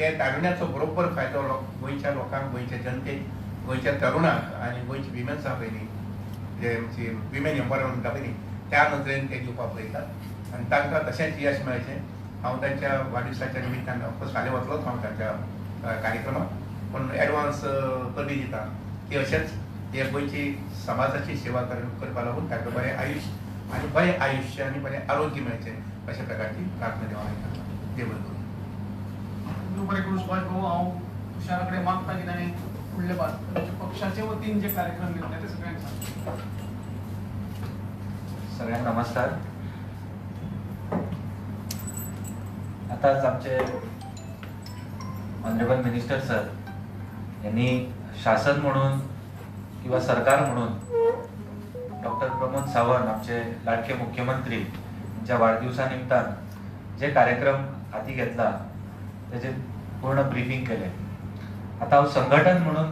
ते दाविण्याचो बरोबर फायदो गोंयच्या लोकांक, गोंयच्या जनतेक, गोंयच्या तरुणांक आनी गोंयची विमेन्स आहा पळय न्ही, जे आमची विमेन एम्पावरमेंट म्हणटा पळय न्ही, त्या नदरेन ते दिवपाक पळयतात आनी तांकां तशेंच यश मेळचें. हांव तांच्या वाडदिवसाच्या निमित्तान ऑफकोर्स फाल्यां वतलोच हांव तांच्या कार्यक्रमाक, पण एडवान्स कबी दिता की अशेंच हे गोंयची समाजाची सेवा करपा लागून तांकां बरें आयुश्य आनी बरें आयुश्य आनी बरें आरोग्य मेळचें अशा प्रकारची प्रार्थना देवाक करता. देव बरें करूं. बरें करून सुभाष भाऊ, हांव तुषारा कडेन मागता की ताणें फुडले पक्षाचे वतीन जे कार्यक्रम घेतले ते सगळ्यांक सांग. सगळ्यांना नमस्कार. आताच आमचे ऑनरेबल मिनिस्टर सर यांनी शासन म्हणून किंवा सरकार म्हणून डॉक्टर प्रमोद सावंत आमचे लाडके मुख्यमंत्री यांच्या वाढदिवसा निमतान जे कार्यक्रम हाती घेतला त्याचे पूर्ण ब्रीफिंग केले. आता हांव संघटन म्हणून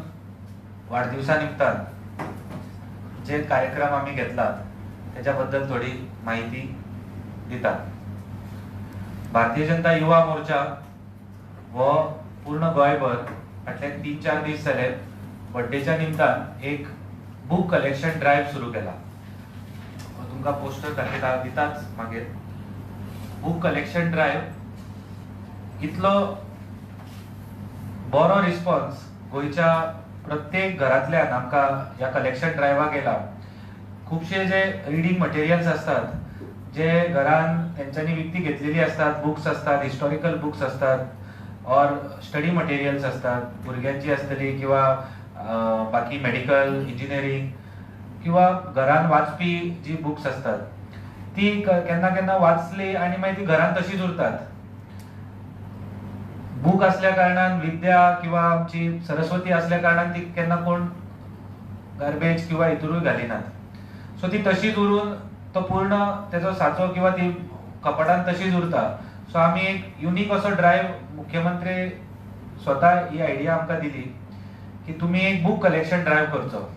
वाढदिवसा निमतान जे कार्यक्रम आम्ही घेतला त्याच्याबद्दल थोडी माहिती दिता. भारतीय जनता युवा मोर्चा व पूर्ण गोंयभर फाटले 3-4 दीस जाले बर्थडेच्या निमतान एक बुक कलेक्शन ड्रायव्ह सुरू केला. तुमकां पोस्टर दाखयता दिताच मागीर. बुक कलेक्शन ड्रायव्ह इतलो बरो रिस्पॉन्स गोंयच्या प्रत्येक घरांतल्यान आमकां ह्या कलेक्शन ड्रायव्हाक येयला. खुबशे जे रिडींग मटेरियल्स असतात जे घरान तेंच्यांनी विकती घेतलेली असतात, बुक्स असतात, हिस्टॉरिकल बुक्स असतात और स्टडी मटेरियल्स असतात भुरग्यांची असतली किंवा बाकी मेडिकल, इंजिनियरिंग किंवा घरान वाचपी जी बुक्स असतात ती केन्ना केन्ना वाचली आणि मागीर ती घरान तशीच उरतात. बुक असल्या कारणान विद्या किंवा आमची सरस्वती असल्या कारणान ती केन्ना कोण गार्बेज किंवा हितूरूय घालिनात. सो ती तशीच उरून तो पूर्ण त्याचो साचो किंवा ती कपाटान तशीच उरता. सो आम्ही एक युनिक असो ड्रायव्ह मुख्यमंत्री स्वतः ही आयडिया आमकां दिली की तुम्ही एक बुक कलेक्शन ड्रायव्ह करचो.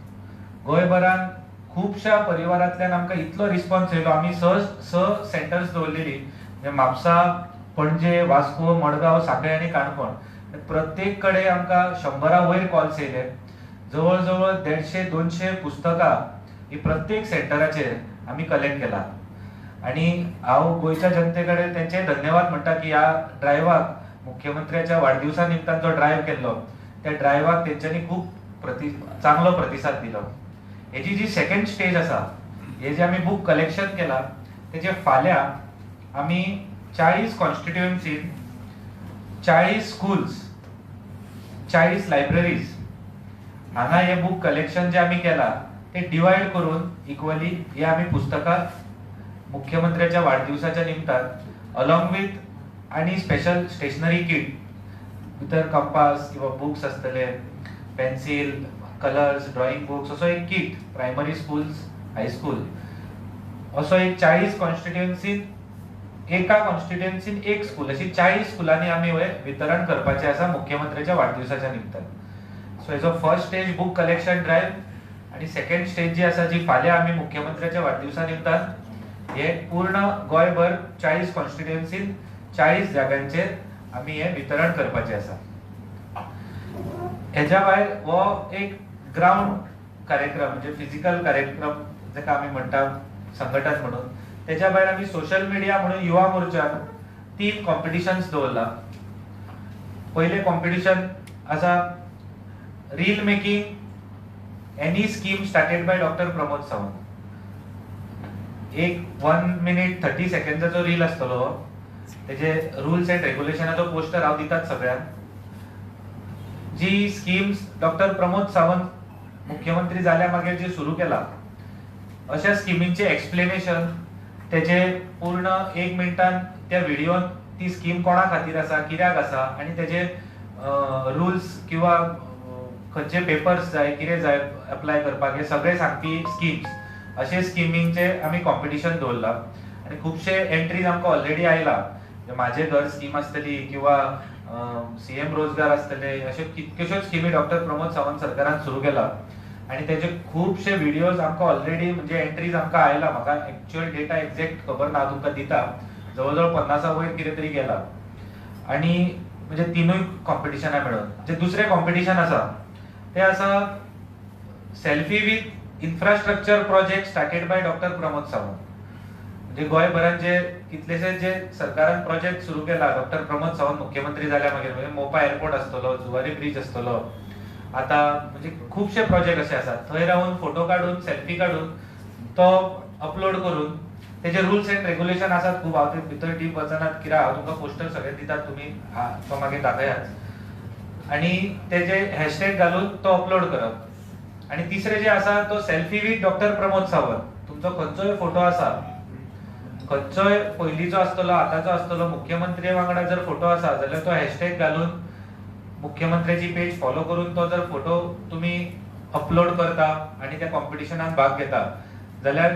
गोंयभरान खुबशा परिवारांतल्यान आमकां इतलो रिस्पॉन्स येयलो. आमी स सेंटर्स दवरलेली म्हणजे म्हापसा, पणजे, वास्को, मडगांव, सांखळे आनी काणकोण. प्रत्येक कडेन आमकां 100 वयर कॉल्स येयले. जवळ जवळ 150-200 पुस्तकां ही प्रत्येक सेंटराचेर आमी कलेक्ट केला. आणि हांव गोंयच्या जनते कडेन तेंचे धन्यवाद म्हणटा की ह्या ड्रायव्हाक मुख्यमंत्र्याच्या वाडदिवसा निमतान जो ड्रायव्ह केल्लो त्या ड्रायव्हाक तेंच्यांनी खूब चांगलो प्रतिसाद दिलो. हेची जी सेकंड स्टेज आसा, हे जे आमी बुक कलेक्शन केला तेचे फाल्यां आमी 40 कॉन्स्टिट्युएन्सीन 40 स्कूल्स, 40 लायब्ररीज हांगा हे बुक कलेक्शन जे आमी केला ते डिवाइड करून इक्वली हे आमी पुस्तकां मुख्यमंत्र्याच्या वाढदिवसाच्या निमतान अलॉंग विथ आणि स्पेशल स्टेशनरी किट भितर कंपास किंवा बुक्स असतले, पेन्सिल, कलर्स, ड्रॉइंग बुक्स असो एक किट प्रायमरी स्कूल्स, हायस्कूल असो एक 40 कॉन्स्टिट्युएन्सीन एका कॉन्स्टिट्युएन्सीन एक स्कूल अशी 40 स्कुलांनी आमी वितरण करपाचे आसा मुख्यमंत्र्याच्या वाढदिवसाच्या निमतान. सो हेजो first stage book collection drive आणि सेकंड स्टेज जी आसा जी फाल्यां आमी मुख्यमंत्र्याच्या वाढदिवसा निमतान हे पूर्ण गोंयभर 40 कॉन्स्टिट्युएन्सीन 40 जाग्यांचेर आमी हे वितरण करपाचे आसा. हेच्या भायर हो एक ग्राउंड कार्यक्रम म्हणजे फिजिकल कार्यक्रम जाका आमी म्हणटा संघटन म्हणून. त्याच्या भायर आमी सोशल मिडिया म्हणून युवा मोर्चान 3 कॉम्पिटिशन्स दवरला. पहिले कॉम्पिटिशन आसा reel making any scheme started by doctor Pramod Sawant. एक 1 मिनिट 30 सेकंदाचो रील आसतलो. त्याचे रुल्स एंड रेग्युलेशनाचो पोस्टर हांव दितात सगळ्यांक. जी स्कीम्स डॉक्टर प्रमोद सावंत मुख्यमंत्री जाल्या मागीर जी सुरू केला अशा स्किमींचे एक्सप्लेनेशन त्याचे पूर्ण 1 मिनिटान त्या व्हिडिओन ती स्कीम कोणा खातीर आसा, कित्याक आसा आणि त्याचे रुल्स किंवा खंयचे पेपर्स जाय, कितें जाय अप्लाय करपाक हे सगळे सांगपी स्कीम्स अशे स्किमींचे आमी कॉम्पिटिशन दवरला. आणि खुबशे एंट्रीज आमकां ऑलरेडी आयला. माझे घर स्कीम आसतली किंवा सीएम रोजगार आसतले अशे कितक्योश्योच स्किमी डॉक्टर प्रमोद सावंत सरकारान सुरू केला. आणि त्याचे खूबशे व्हिडिओज आमकां ऑलरेडी म्हणजे एंट्रीज आमकां आयला. म्हाका एक्चुअल डेटा एक्झॅक्ट खबर ना, तुमकां दिता. जवळ जवळ 50 वयर कितें तरी गेला. आणि म्हणजे तिनूय कॉम्पिटिशनां मेळून जे दुसरें कॉम्पिटिशन आसा तें आसा selfie with infrastructure project started by doctor Pramod Sawant. म्हणजे गोंयभरात जे कितलेशेच जे सरकारान प्रोजेक्ट सुरू केला डॉक्टर प्रमोद सावंत मुख्यमंत्री जाल्या मागीर, म्हणजे मोपा एअरपोर्ट आसतलो, जुवारी ब्रिज आसतलो, आता म्हणजे खूबशे प्रोजेक्ट असे आसात थंय रावन फोटो काढून सेल्फी काढून तो अपलोड करून तेजे रुल्स एंड रेग्युलेशन आसात खूब. हांव ते भितर डीप वचनात कित्याक हांव तुमकां पोस्टर सगळे दितात, तुमी तो मागीर दाखयात आणि तेजे हॅशटॅग घालून तो अपलोड करप. आणि तिसरे जे आसा तो selfie with doctor Pramod Sawant. तुमचो खंयचोय फोटो आसा, खंयचोय पयलींचो आसतलो आतांचो आसतलो, मुख्यमंत्री वांगडा जर फोटो आसा जाल्यार तो हॅशटॅग घालून मुख्यमंत्र्याची पेज फॉलो करून तो जर फोटो तुम्ही अपलोड करता आणि त्या कॉम्पिटिशनात भाग घेता जाल्यार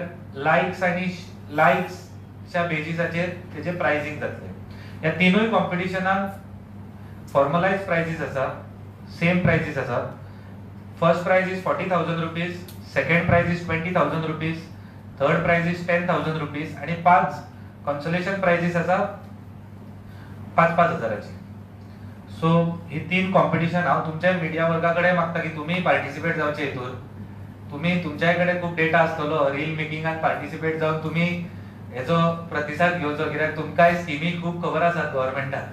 लायक्सच्या बेसिसाचेर तेजे प्रायझींग जातले. ह्या तिनूय कॉम्पिटिशनाक फॉर्मलायज प्रायझीस आसा, सेम प्रायझीस आसा. First prize is 40,000 rupees, second prize is 20,000 rupees, third prize is 10,000 rupees आणि 5 कन्सोलेशन प्राइजेस आसा 5,000ची. सो ही 3 कॉम्पिटिशन हांव तुमच्या मिडिया वर्गाकडे मागता की तुम्ही पार्टिसिपेट जावचे हेतून. तुम्ही तुमच्याकडे खूप डेटा आसतलो रील मेकिंगात पार्टिसिपेट जावन तुम्ही हेजो प्रतिसाद घेवचो, कित्याक तुमकां स्किमी खूप खबर आसात गव्हर्नमेंटान.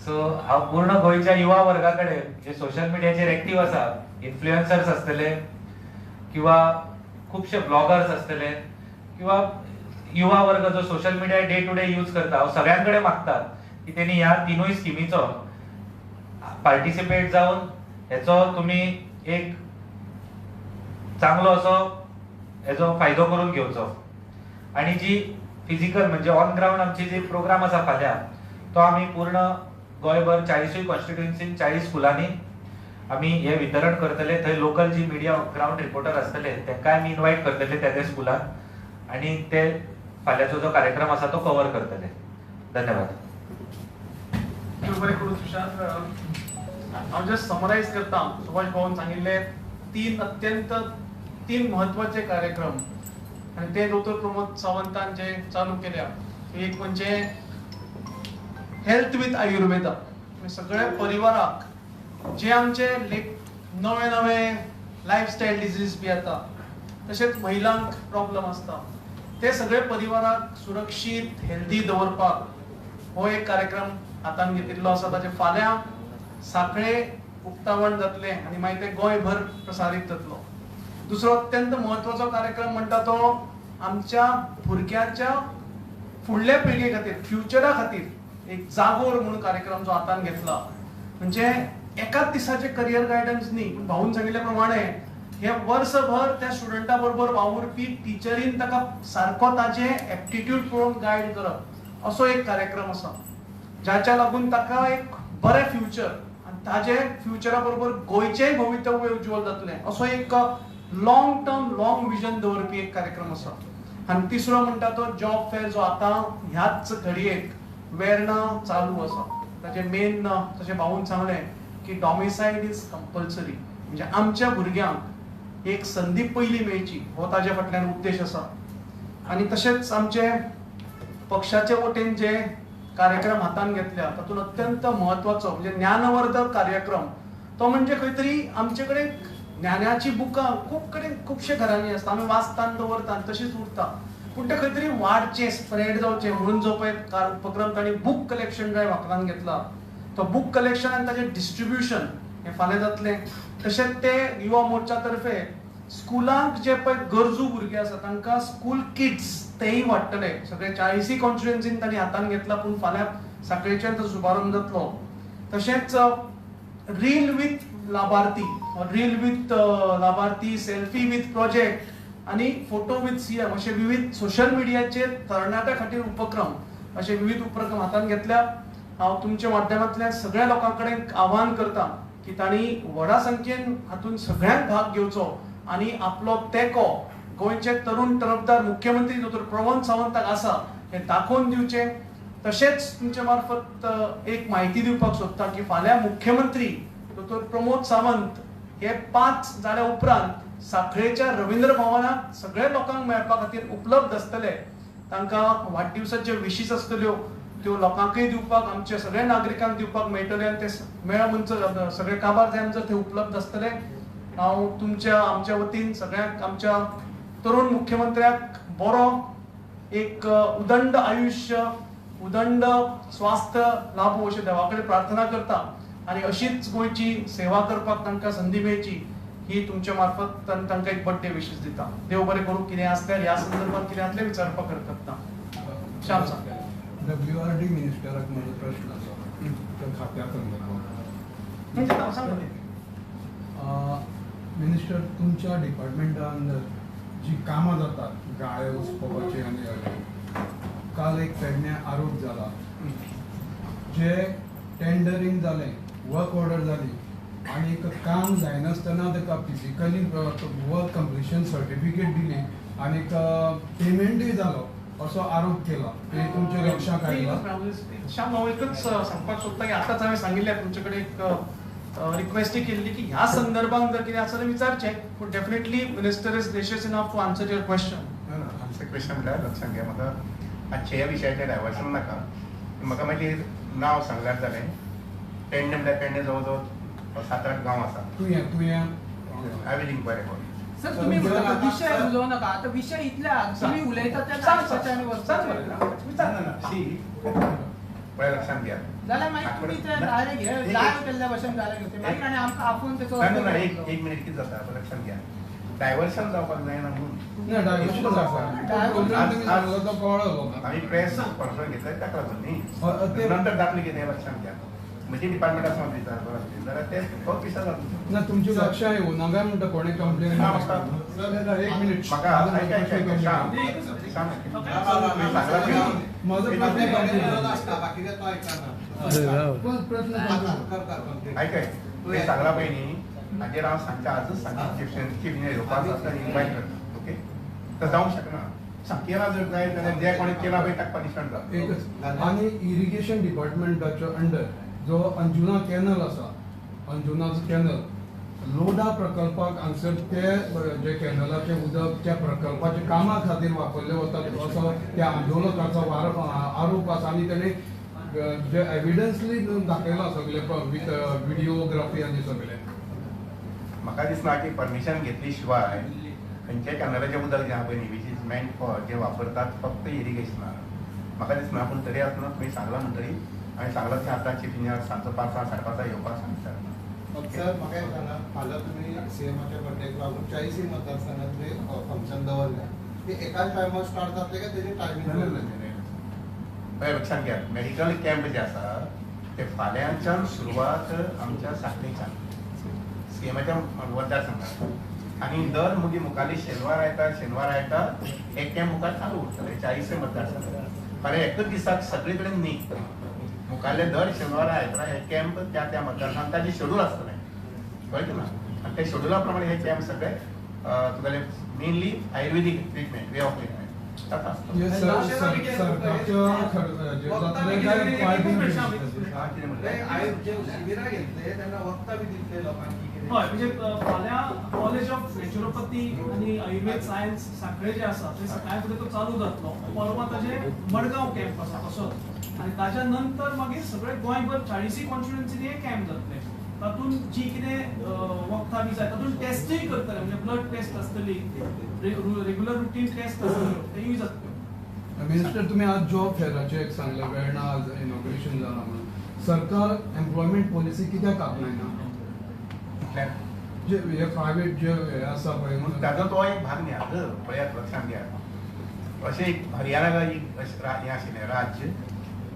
सो हांव पूर्ण गोंयच्या युवा वर्गाकडे जे सोशल मिडियाचेर एक्टिव्ह आसा, इन्फ्लुएन्सर्स आसतले किंवा खूपशे ब्लॉगर्स आसतले किंवा युवा वर्ग जो social media day to day use करता, हांव सगळ्यांकडे मागता की त्यांनी ह्या तिनूय स्किमीचो पार्टिसिपेट जावन हेचो तुम्ही एक चांगलो असो हेचो फायदो करून घेवचो. आणि जी फिजिकल म्हणजे ऑन ग्राउंड आमची जी प्रोग्राम आसा फाल्यां तो आमी पूर्ण गोंयभर 40 कॉन्स्टिट्युएन्सीन 40 स्कुलांनी आमी हे वितरण करतले. थंय लोकल जी मिडिया ग्राउंड रिपोर्टर आसतले तांकां आमी इन्वायट करतले त्या स्कुलान आणि ते फाल्यांचो जो कार्यक्रम आसा तो कव्हर करतले. धन्यवाद. बरें करून तुषार, हांव जस्ट समरायज करता. सुभाष भाऊन सांगिल्ले 3 महत्वाचे कार्यक्रम आणि ते डॉक्टर प्रमोद सावंतान जे चालू केल्या. एक म्हणजे हेल्थ विथ आयुर्वेदा, सगळ्या परिवाराक जे आमचे नवे नवे लायफस्टायल डिजीज बी येता, तशेंच महिलांक प्रॉब्लेम आसता, ते सगळे परिवाराक सुरक्षीत हेल्दी दवरपाक हो एक कार्यक्रम हातान घेतिल्लो आसा. ताचे फाल्यां साखळे उक्तावण जातले आणि मागीर ते गोंयभर प्रसारीत जातलो. दुसरो अत्यंत महत्वाचो कार्यक्रम म्हणटा तो आमच्या भुरग्याच्या फुडल्या पिळगे खातीर, फ्युचरा खातीर एक जागोर म्हणून कार्यक्रम जो हातान घेतला. म्हणजे एकाच दिसाचे करियर गायडन्स न्ही, भाऊन सांगिल्ले प्रमाणे हे वर्सभर त्या स्टुडंटा बरोबर वावुरपी टिचरीन ताका सारको ताजे एप्टिट्यूड पळोवन गायड करप असो एक कार्यक्रम आसा, जाच्या लागून ताका एक बरें फ्युचर आणि ताजे फ्युचरा बरोबर गोंयचेय भवितव्य उज्वल जातलें असो एक लॉंग टर्म लॉंग विजन दवरपी एक कार्यक्रम आसा. आणि तिसरो म्हणटा तो जॉब फेअर जो आता ह्याच घडयेक वेर्णा चालू आसा. ताचे मेन तशें भाऊन सांगलें की डॉमिसाइड इज कंपल्सरी, म्हणजे आमच्या भुरग्यांक एक संदी पयली मेळची हो ताजे फाटल्यान उद्देश आसा. आणि तशेंच आमचे पक्षाचे वटेन जे कार्यक्रम हातान घेतल्या तातूंत अत्यंत महत्वाचो म्हणजे ज्ञानवर्धक कार्यक्रम तो म्हणजे खंय तरी आमचे कडेन ज्ञानाची बुकां खूब कडेन खुबशे घरांनी आसता, आमी वाचतात दवरतात तशीच उरता, पूण ते खंय तरी वाडचे स्प्रेड जावचे म्हणून जो पळय उपक्रम तांणी बुक कलेक्शन ड्रायव्ह हातान घेतला, तो बुक कलेक्शन आनी ताचें डिस्ट्रिब्युशन हे फाल्यां जातलें. तशेंच ते युवा मोर्चा तर्फे स्कुलांक जे पळय गरजू भुरगे आसा तांकां स्कूल किट्स तेय वाडटले. सगळे 40 कॉन्स्टिट्युएन्सीन तांणी हातान घेतला, पूण फाल्यां साखळेच्यान तो शुभारंभ जातलो. तशेंच रील विथ लाभार्थी, सेल्फी विथ प्रोजेक्ट आणि फोटो विथ सीएम असे विविध सोशल मिडियाचे तरणाट्या खातीर उपक्रम असे विविध उपक्रम हातान घेतल्या. हांव तुमच्या माध्यमांतल्यान सगळ्या लोकां कडेन आवाहन करता की तांणी व्हडा संख्येन हातून सगळ्यांक भाग घेवचो आणि आपलो तेंको गोंयचे तरुण तरफदार मुख्यमंत्री डॉ प्रमोद सावंताक आसा हे दाखोवन दिवचे. तशेंच तुमच्या मार्फत एक म्हायती दिवपाक सोदता की फाल्यां मुख्यमंत्री डॉ प्रमोद सावंत हे 5 जाल्या उपरांत साखळेच्या रवींद्र भवनात सगळ्या लोकांक मेळपा खातीर उपलब्ध आसतले. तांकां वाडदिवसाच्यो विशीस आसतल्यो त्यो लोकांकय दिवपाक आमच्या सगळ्या नागरिकांक दिवपाक मेळटले आनी ते मेळा मंच सगळे काबार जाय जर ते उपलब्ध आसतले हांव आमच्या वतीन सगळ्यांक आमच्या तरुण मुख्यमंत्र्याक बरो एक उदंड आयुष्य उदंड स्वास्थ्य लाभो अशें देवा कडेन प्रार्थना करता आनी अशीच गोंयची सेवा करपाक तांकां संदी मेळची ही तुमच्या मार्फत तांकां एक बर्थडे विशीस दिता देव बरें करूं कितें आसल्यार ह्या संदर्भात कितें आसलें विचारपाक हरकत ना श्याम सांग WRD मिनिस्टराक म्हजो प्रश्न आसा त्या खात्या संदर्भात मिनिस्टर तुमच्या डिपार्टमेंटान जी कामां जातात गाळे उसपोवपाची आनी काल एक पेडण्या आरोप जाला जे टेंडरींग जालें वर्क ऑर्डर जाली आनी काम जायनासतना ताका फिजिकली वर्क कंप्लिशन सर्टिफिकेट दिली आनी पेमेंटूय जालो असो आरोप केला ते तुमच्या लक्षात आयला श्याम हांव एकच सांगपाक सोदता की आतांच हांवें सांगिल्लें तुमचे कडेन एक रिक्वेस्ट केल्ली की ह्या संदर्भात जर कितें आसा जाल्यार विचारचें पूण definitely minister is gracious enough to answer your question आमचे क्वेश्चन म्हळ्यार लक्षात घ्या म्हाका आजच्या ह्या विशयाचेर डायवर्शन नाका म्हाका मागीर नांव सांगल्यार जालें पेडणे म्हळ्यार पेडणे जवळ जवळ 7-8 गांव आसा तुवें I will inquire about sir तुम्ही विषय उलोव नाका आता विषय इतल्या तुम्ही उलयता त्या सांग पळय लक्षात घ्या जाल्यार मागीर तुम्ही ते डायरेक्ट हे लायव्ह केल्ल्या भशेन डायरेक्ट घेतले मागीर आनी आमकां आपूण तेचो एक मिनिट कितें जाता पळय लक्षात घ्या डायवर्शन जावपाक जायना म्हणून ना डायवर्शन जाता तो कळलो आम्ही प्रेस कॉन्फरन्स घेतल्या ताका लागून ते- न्ही नंतर जातलें कितें लक्षात घ्या म्हणजे डिपार्टमेंटा समज विचारपाक जाल्यार ते तो पिसा जातलो ना तुमची लक्षां येवं नागा म्हणटा कोणे कंप्लेन ना, म्हाका- एक मिनिट म्हाका ऐका सांग तुम्ही सांगला की माझं प्रश्न ऐकाय तुम्ही सांगला पळय न्ही हाजेर हांव सांगता आजच सांगता चीफ इंजिनियर येवपाक आसता इन्वायट करता ओके तर जावंक शकना केला जर जाय जाल्यार जे कोणी केला पळय ताका पनिशमेंट जाता एकच आणि इरिगेशन डिपार्टमेंटाच्या अंडर जो अंजुना कॅनल आसा अंजुनाचो कॅनल लोडा प्रकल्पाक हांगसर ते जे कॅनलाचे उदक त्या प्रकल्पाच्या कामा खातीर वापरले वता असो त्या आंदोलकाचो आरोप आसा आनी तेणे जे एविडन्सली दाखयला सगळे विथ व्हिडिओग्राफी आनी सगळे म्हाका दिसना की परमिशन घेतली शिवाय खंयच्याय कॅनलाचें उदक जें आहा पळय न्ही वीच इज मेंट फॉर जे वापरतात फक्त इरिगेशनाक म्हाका दिसना पूण तरी आसतना तुमी सांगला म्हणटरी हांवें सांगला की आतां चीफ इंजिनियर सांजचो 5-5:30 येवपाक सांगता सर म्हाका एक सांगा फाल्यां तुमी सीएमाच्या बर्थडेक लागून 40 मतदारसंघात तुमी फंक्शन दवरल्या ते एकाच टायमार स्टार्ट जातले काय तेजे टायमींग पळय लक्षात घ्या मेडिकल कॅम्प जे आसा ते फाल्यांच्यान सुरवात आमच्या साखळेच्यान सीएमाच्या मतदारसंघात आनी दर मुगे मुखाल्ली शेनवार आयतार एक कॅम्प मुखार चालू उरतले 40 मतदारसंघात फाल्यां एकच दिसाक सगळे कडेन न्ही मुखाल्ले दर शेनवार आयतारा हे कॅम्प त्या मतदारसंघात ताजे शेड्यूल आसतले कळ्ळें ना आनी त्या शेड्युला प्रमाणे हे कॅम्प सगळे तुगेले mainly Ayurvedic treatment way of treatment ताका हय म्हणजे फाल्यां कॉलेज ऑफ नॅचरोपॅथी आनी आयुर्वेद सायन्स सांखळे जे आसा ते सकाळी फुडें तो चालू जातलो परवा ताजे मडगांव कॅम्प आसा तसोच आनी ताच्या नंतर मागीर सगळे गोंयभर 40 कॉन्स्टिट्युएन्सीनी हे कॅम्प जातले तातूंत जी कितें वखदां बी जाय तातूंत टेस्टूय करतले म्हणजे ब्लड टेस्ट आसतली रेग्युलर रुटीन टेस्ट आसतल्यो तेय जातल्यो मिनिस्टर तुम्ही आज जॉब फेराचे एक सांगले वेळा आज इनॉग्रेशन जाला म्हणून सरकार एम्प्लॉयमेंट पॉलिसी कित्याक आपणायना जे हे प्रायव्हेट जे हे आसा पळय ताजो तो एक भाग न्ही आज पळयात लक्षात घ्या अशें एक हरियाणा एक हें आशिल्लें राज्य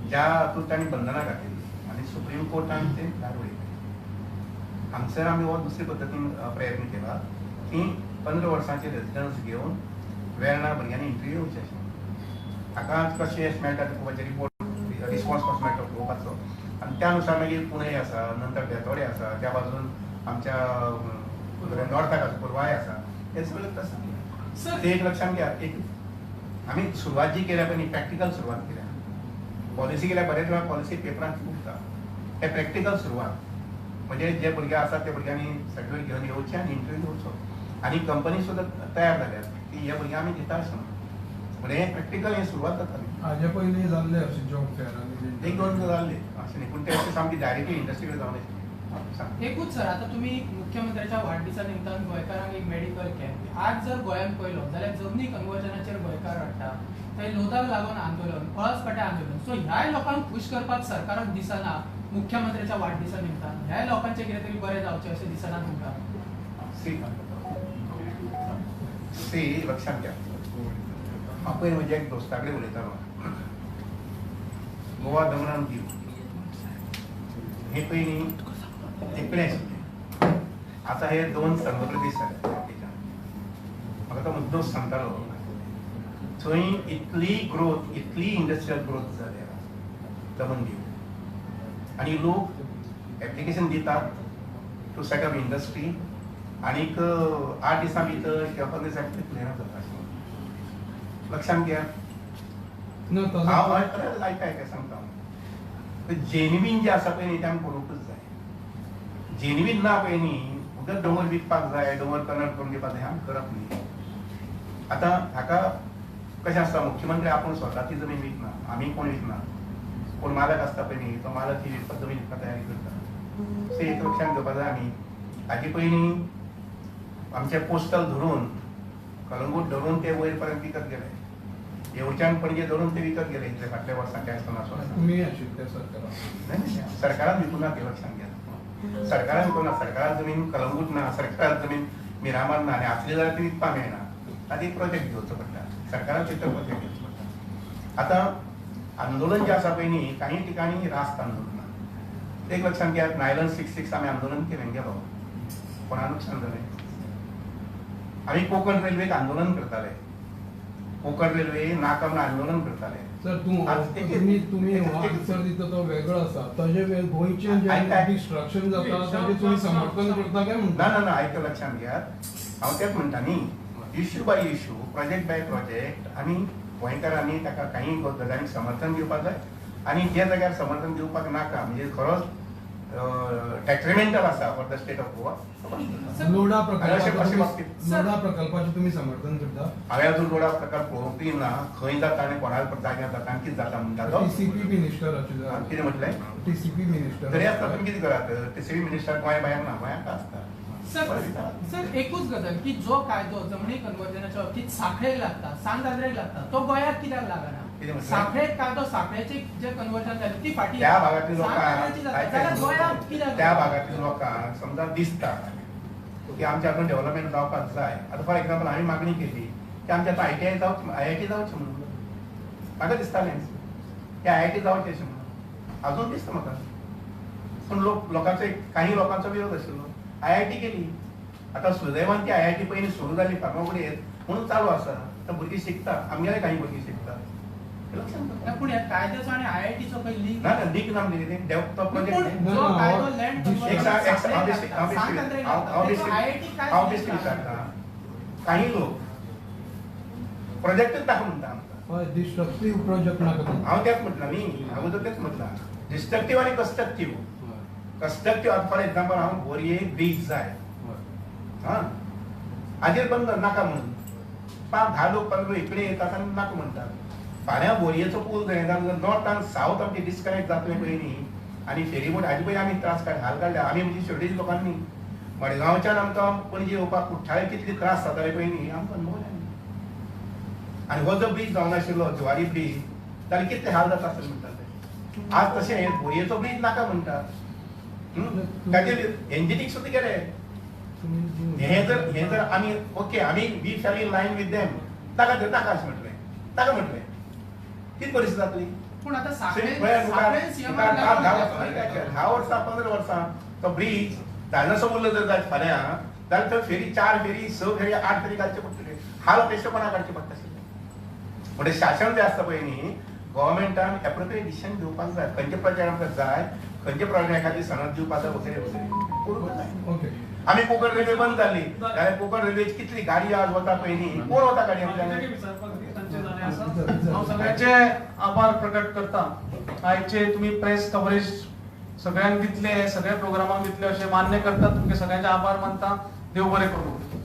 ज्या हातूंत तांणी बंधनां घातिल्लीं आनी सुप्रीम कोर्टान तें भायर उडयलें हांगसर आमी हो दुसरे पद्दतीन प्रयत्न केला की 15 वर्सांचे रेजिडन्स घेवन वेर्णा भुरग्यांनी इंटरव्यू येवचे आशिल्ले ताका कशें अशें मेळटा तुमचे रिपोर्ट रिस्पॉन्स कसो मेळटा पळोवपाचो आनी त्या अनुसार मागीर पुणे आसा नंतर बेतोडे आसा त्या बाजून आमच्या नॉर्थाक आसा पुरवाय आसा हे सगळें तसं ते एक लक्षात घ्या एक आमी सुरवात जी केल्या पळय प्रॅक्टिकल सुरवात केल्या पॉलिसी केल्या बरेच वेळा पॉलिसी पेपरांत चुकता हे प्रॅक्टिकल सुरवात म्हणजे जे भुरगे आसात त्या भुरग्यांनी सर्टिफिकेट घेवन येवचें आनी इंटरव्यू येवचो आनी कंपनी सुद्दां तयार जाल्यात की हे भुरगे आमी दिता अशें म्हणून हे प्रॅक्टिकल हे सुरवात जाताली हाजे पयलीं जाल्ले अशें जॉब फेअर आनी एक दोन जाल्ले अशें न्ही पूण ते अशें सामकी डायरेक्टली इंडस्ट्रीकडे जावन सांग एकूच सर आता तुम्ही मुख्यमंत्र्याच्या वाढदिसा निमतान गोंयकारांक एक मेडिकल कॅम्प आज जर गोंयांत पळयलो जाल्यार जमनी कन्वर्जनाचेर गोंयकार हाडटा थंय लोदाक लागून आंदोलन पळसपट्या आंदोलन सो ह्या लोकांक खुश करपाक सरकाराक दिसना मुख्यमंत्र्याच्या वाढदिसा निमतान ह्या लोकांचे कितें तरी बरें जावचें अशें दिसना तुमकां सी लक्षात घ्या हांव पयर म्हज्या एक दोस्ता कडेन उलयतालो गोवा दमन दीव हे पयलीं एकडें आशिल्लें आतां हे 2 संघ प्रदेश जाले म्हाका तो मुद्दो सांगतालो थंय इतली ग्रोथ इतली इंडस्ट्रियल ग्रोथ जाल्या दमन दीव आनी लोक एप्लिकेशन दितात टू सेट अप इंडस्ट्री आनीक 8 दिसां भितर किंवा 15 दिसां भितर क्लियर जाता लक्षात घ्या हांव आयका सांगता जेन्युइन जे आसा पळय न्ही ते आमी पळोवंकूच जाय जेन्युइन ना पळय न्ही उदक डोंगर विकपाक जाय डोंगर कनर्ट करून दिवपाक जाय आमी करप न्ही आतां हाका कशें आसता मुख्यमंत्री आपूण स्वता ती जमीन विकना आमी कोण विकना कोण मालक आसता पळय न्ही तो मालक ती विकपाक जमीन विकपाक तयारी करता सो एक लक्षात घेवपाक जाय आमी हाजे पयलीं आमचे पोस्टल धरून कलंगूट धरून ते वयर पर्यंत विकत गेले येवच्यान पणजे धरून ते विकत गेले इतले फाटल्या वर्सांचे आसतना तुमी आशिल्ले सरकारान सरकारान विकूना ते लक्षात घ्या सरकारान विकूना सरकारान जमीन कलंगूट ना सरकारान जमीन मिरामार ना आनी आसली जाल्यार ती विकपाक मेळना ताका एक प्रोजेक्ट घेवचो पडटा सरकारान चित्र प्रोजेक्ट घेवचो पडटा आतां आंदोलन जे आसा पळय न्ही काही ठिकाणी रास्त आंदोलनां ते एक लक्षात घ्या नायलन 66 आमी आंदोलन केलें गेलो कोणा नुकसान जालें आमी कोंकण रेल्वेक आंदोलन करताले कोंकण रेल्वे नाका म्हूण आंदोलन करताले सर तुम्ही आन्सर दिता तो वेगळो आसा ताजे गोंयचे जे डिस्ट्रक्शन जाता ताजे तुम्ही समर्थन करता काय म्हणटा ना ना ना आयक लक्षात घ्या हांव तेच म्हणटा न्ही issue bye issue project by project आमी गोंयकारांनी ताका काही गजालींक समर्थन दिवपाक जाय आनी जे जाग्यार समर्थन दिवपाक नाका म्हणजे खरोच डेट्रिमेंटल आसा for the state of Goa लोडा प्रकल्पाचे तुम्ही समर्थन करता हांवें अजून लोडा प्रकार पळोवंकूय ना खंय जाता आनी कोणा जाग्यार जाता आनी कितें जाता म्हणटालो टीसीपी मिनिस्टराचे कितें म्हटलें टीसीपी मिनिस्टर तरी आसता तुमी कितें करात टीसीपी मिनिस्टर गोंय भायर ना गोंयांत आसता सर एकूच गजाल की जो कायदो जमनी कन्वर्जनाच्या बाबतीत सांखळेक लागता सांगदाद्रेक लागता तो गोंयांत कित्याक लागना सांखळेक कायदो सांखळेचे जे कन्वर्जन जाले ती फाटी त्या भागातील लोकांक त्या भागातील लोकांक समजा दिसता की आमच्या हातून डेव्हलपमेंट जावपाक जाय आतां फॉर एक्झाम्पल हांवें मागणी केली की आमच्या आतां ITI जावचें म्हणून म्हाका दिसतालें की IIT जावचें अशें म्हणून अजून दिसता म्हाका पूण लोकांचो काही लोकांचो विरोध आशिल्लो IIT केली आतां सुदैवान ती IIT पयलीं सुरू जाली फार्मागुडयेर म्हणून चालू आसा तर भुरगीं शिकता आमगेले काही भुरगीं शिकता पूण ह्या कायद्याचो आनी IITचो खंय लिंक ना ना लिंक ना म्हणजे तो प्रोजेक्ट जो कायदो लँड हांव बेश्टी विचारता काही लोक प्रोजेक्टच दाखव म्हणटा आमकां डिस्ट्रक्टिव्ह प्रोजेक्ट नाका हांव तेच म्हटलां न्ही हांव तेच म्हटलां डिस्ट्रक्टिव्ह आनी कन्स्ट्रक्टिव्ह फॉर एक्झाम्पल हांव बोरये ब्रीज जाय हाजेर बंद नाका म्हणून 5-10 लोक 15 इकडे येतात आनी नाका म्हणटात फाल्यां बोरयेचो पूल जाय जाल्यार नॉर्थ आनी सावथ आमचे डिस्कनेक्ट जातले पळय न्ही आनी फेरीबोट हाजे पळय आमी त्रास हाल काडल्या आमी म्हणजे शेवटेज लोकांनी मडगांवच्यान आमकां पणजे येवपाक कुठ्ठाळे कितले त्रास जाताले पळय न्ही आमकां अनुभवले आनी हो जो ब्रीज जावन आशिल्लो जुवारी ब्रीज जाल्यार कितले हाल जाता आसले म्हणटाले आज तशें बोरयेचो ब्रीज नाका म्हणटात ताचेर एंजिनीक सुद्दां गेले हे जर आमी ओके आमी we fall in line with them ताका अशें म्हटलें ताका म्हटलें किती परिस्थिती जातली पूण आतां 10 वर्सां 15 वर्सां तो ब्रीज धाडनासो उरलो जर जायत फाल्यां जाल्यार थंय फेरी 4 फेरी 6 फेरी 8 फेरी घालचे पडटले हाल पेशेपणा काडचे पडटा म्हणजे शासन जे आसता पळय न्ही गव्हर्मेंटान एप्रोप्रिएट डिसिजन घेवपाक जाय खंयचे प्रोजेक्ट आमकां जाय खंयचे प्रोजेक्टाची सनद दिवपाक जाय वगैरे वगैरे ओके आमी कोंकण रेल्वे बंद जाल्ली जाल्यार कोंकण रेल्वेची कितली गाडी आज वता पळय न्ही कोण वता गाडी आमच्या हांव सगळ्यांचे आभार प्रकट करता आयचे तुम्ही प्रेस कव्हरेज सगळ्यांक दितले सगळ्या प्रोग्रामाक दितले अशें मान्य करता तुमचे सगळ्यांचे आभार मानता देव बरें करूं